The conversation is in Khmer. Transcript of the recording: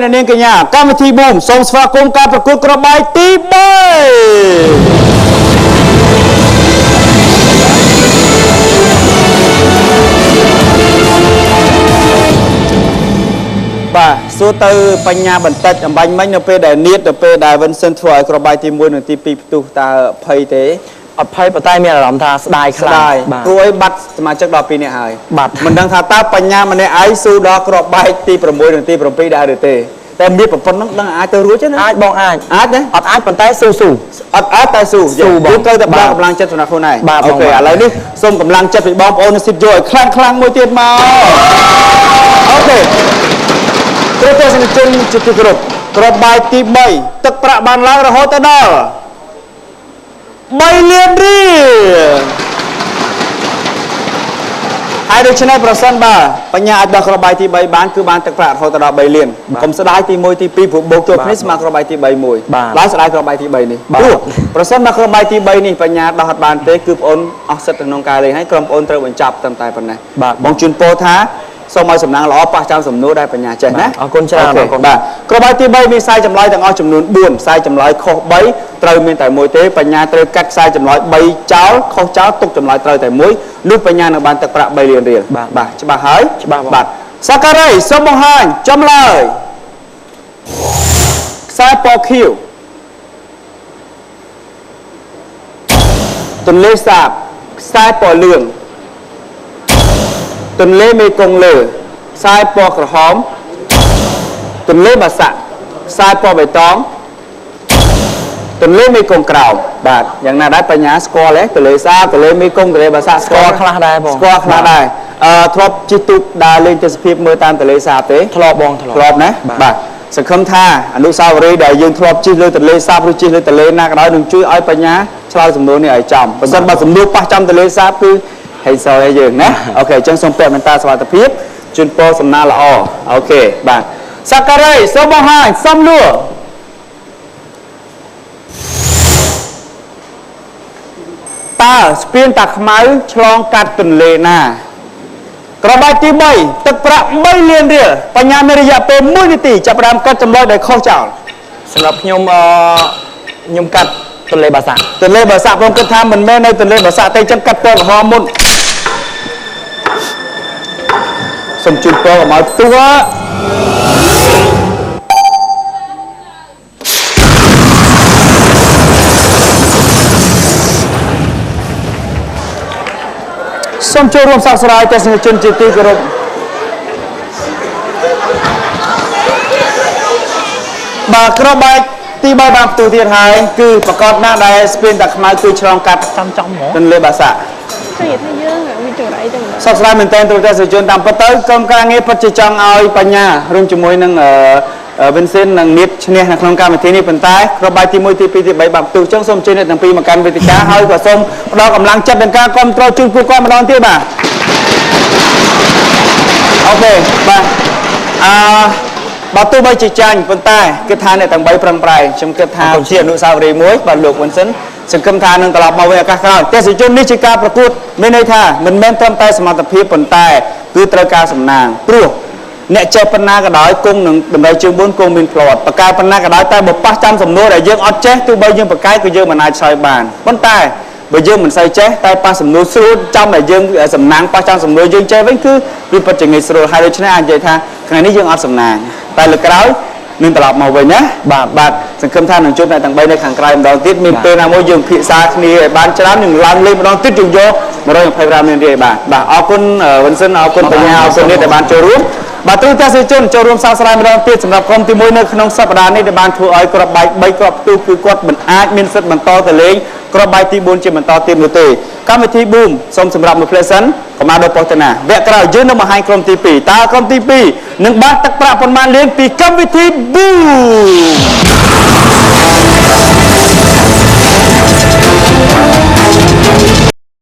នៅនាងកញ្ញាកម្មវិធីប៊ូមសូមស្វាគមន៍ការប្រកួតក្របបាយទី3បាទសួរទៅបញ្ញាបន្តិចអំបញ្ញមិញនៅពេលដែលនៀតទៅពេលដែល Vincent ធ្វើឲ្យក្របបាយទី1និងទី2ផ្ទុះតើភ័យទេអត់ភ័យប៉ុន្តែមានអារម្មណ៍ថាស្ដាយខ្លាំងព្រោះឲ្យបាត់សមាជិក12នាក់ហើយបាត់មិនដឹងថាតើបញ្ញាម្នាក់ឯងស៊ូដល់ក្របបាយទី6និងទី7ដែរឬទេតែមានប្រពន្ធហ្នឹងដឹងអាចទៅរួចទេណាអាចបងអាចទេអត់អាចប៉ុន្តែស៊ូអត់អាចតែស៊ូយើងត្រូវតែបើកម្លាំងចិត្តសម្រាប់ខ្លួនឯងអូខេឥឡូវនេះសូមកម្លាំងចិត្តពីបងប្អូននៅស៊ីបយកឲ្យខ្លាំងមួយទៀតមកអូខេព្រោះទស្សនិកជនជាទីគោរពក្របបាយទី3ទឹកប្រាក់បានឡើងរហូតដល់3លានរៀលហើយដូច្នេះប្រសិនបើបញ្ញាអាចដោះក្របបាយទី3បានគឺបានទឹកប្រាក់រហូតដល់3លានកុំស្ដាយទី1ទី2ព្រោះបូកចូលគ្នាស្មើក្របបាយទី3មួយឡើយស្ដាយក្របបាយទី3នេះព្រោះប្រសិនបើក្របបាយទី3នេះបញ្ញាដោះអត់បានទេគឺបងអូនអស់សិទ្ធិក្នុងការលេងហើយក្រុមបងអូនត្រូវបញ្ចប់ត្រឹមតែប៉ុណ្ណេះបងជូនពរថាសូមឲ្យសំណាងល្អប៉ះចាំសំណួរដែលបញ្ញាចេះណាអរគុណច្រើនអរគុណបាទក្របបាយទី3មានខ្សែចម្លើយទាំងអស់ចំនួន4ខ្សែចម្លើយខុស3ត្រូវមានតែមួយទេបញ្ញាត្រូវកាត់ខ្សែចម្លើយ3ចោលខុសចោលទុកចម្លើយត្រូវតែមួយនោះបញ្ញានឹងបានទឹកប្រាក់3លានរៀលបាទច្បាស់ហើយច្បាស់បាទសាការីសូមបង្ហាញចម្លើយខ្សែពណ៌ខៀវទន្លេសាបខ្សែពណ៌លឿងទន្លេមេគង្គលើខ្សែពណ៌ក្រហមទន្លេបាសាក់ខ្សែពណ៌បៃតងទន្លេមេគង្គក្រោមបាទយ៉ាងណាដែរបញ្ញាស្គាល់ទេទន្លេសាបទន្លេមេគង្គទន្លេបាសាក់ស្គាល់ខ្លះដែរបងស្គាល់ខ្លះដែរធ្លាប់ជិះទូកដើរលេងទេសភាពមើលតាមទន្លេសាបទេធ្លាប់បងធ្លាប់ណាបាទសង្ឃឹមថាអនុស្សាវរីយ៍ដែលយើងធ្លាប់ជិះលើទន្លេសាបឬជិះលើទន្លេណាក៏ដោយនឹងជួយឲ្យបញ្ញាឆ្លើយសំណួរនេះឲ្យចំបើមិនបើសំណួរប៉ះចំទន្លេសាបគឺហើយសល់ឲ្យយើងណាអូខេអញ្ចឹងសូមពាក់មែនតាសុវត្ថិភាពជូនពរសំណាងល្អអូខេបាទសាការីសូមបង្ហាញសំណួរតើស្ពានតាខ្មៅឆ្លងកាត់ទន្លេណាក្របបាយទី3ទឹកប្រាក់3លានរៀលបញ្ញាមានរយៈពេល1នាទីចាប់ផ្ដើមកាត់ចម្លើយដោយខុសចោលសម្រាប់ខ្ញុំកាត់ទន្លេបាសាក់ខ្ញុំគិតថាមិនមែននៅទន្លេបាសាក់ទេចឹងកាត់ពណ៌ក្រហមមុនសូមជូនពរឲ្យមកទួសូមចូលរួមសោកស្ដាយទស្សនិកជនជាទីគោរពបាទក្របបាយទី3បានផ្ទុះទៀតហើយគឺប្រកាសណាស់ដែលស្ពានតាខ្មៅគឺឆ្លងកាត់ចំហ្មងទន្លេបាសាក់តែថាយើងវាចរអីទៅសោកស្ដាយមែនទែនទូទៅសជនតាមពិតទៅក្រុមការងារពិតជាចង់ឲ្យបញ្ញារួមជាមួយនឹងVincent និងនៀតឈ្នះនៅក្នុងកម្មវិធីនេះប៉ុន្តែក្របបាយទី1ទី2ទី3បានផ្ទុះចឹងសូមជម្រាបទាំងពីរមកកាន់វេទិកាហើយក៏សូមផ្ដល់កម្លាំងចិត្តនិងការគាំទ្រជូនពួកគាត់ម្ដងទៀតបាទអូខេបាទបើទោះបីជាចាញ់ប៉ុន្តែគិតថាអ្នកទាំង3ប្រឹងប្រែងខ្ញុំគិតថាជាអនុស្សាវរីយ៍មួយបាទលោក Vincent សង្ឃឹមថានឹងត្រឡប់មកវិញឱកាសក្រោយទេសជននេះជាការប្រកួតមានន័យថាមិនមែនត្រឹមតែសមត្ថភាពប៉ុន្តែគឺត្រូវការសំណាងព្រោះអ្នកចេះប៉ុណ្ណាក៏ដោយគង់នឹងតម្រូវជើង4គង់មានផ្លត់បកកាយប៉ុណ្ណាក៏ដោយតែបើប៉ះចាំសំណួរដែលយើងអត់ចេះទោះបីយើងបកកាយគឺយើងមិនអាចឆ្លើយបានប៉ុន្តែបើយើងមិនសូវចេះតែប៉ះសំណួរស្រួលចំតែយើងសំណាងប៉ះចាំសំណួរយើងចេះវិញគឺវាពិតជាងាយស្រួលហើយដូច្នេះអាចនិយាយថាថ្ងៃនេះយើងអត់សំណាងតែលើក្រោយនឹងត្រឡប់មកវិញណាបាទសង្ឃឹមថានឹងជួបអ្នកទាំង3នៅខាងក្រៅម្ដងទៀតមានពេលណាមួយយើងពិភាក្សាគ្នាឲ្យបានច្រើននឹងឡើងលេងម្ដងទៀតយើងយក125លានរៀលបាទអរគុណ Vincent អរគុណបញ្ញាអរគុណនេះដែលបានចូលរួមបាទទូទាំងជនចូលរួមសោកស្ដាយម្ដងទៀតសម្រាប់ក្រុមទី1នៅក្នុងសប្តាហ៍នេះដែលបានធ្វើឲ្យក្របបាយ3គ្រាប់ផ្ទុះគឺគាត់មិនអាចមានសិទ្ធិបន្តទៅលេងក្របបាយទី4ជាបន្តទៀតនោះទេកម្មវិធី Boom សូមសម្រាប់មួយ Pleasant កុមារដល់ប៉ុស្តិ៍ណាវគ្គក្រោយយើងនឹងបង្ហាញក្រុមទី2តើក្រុមទី2នឹងបានទឹកប្រាក់ប៉ុន្មានលានពីកម្មវិធី Boom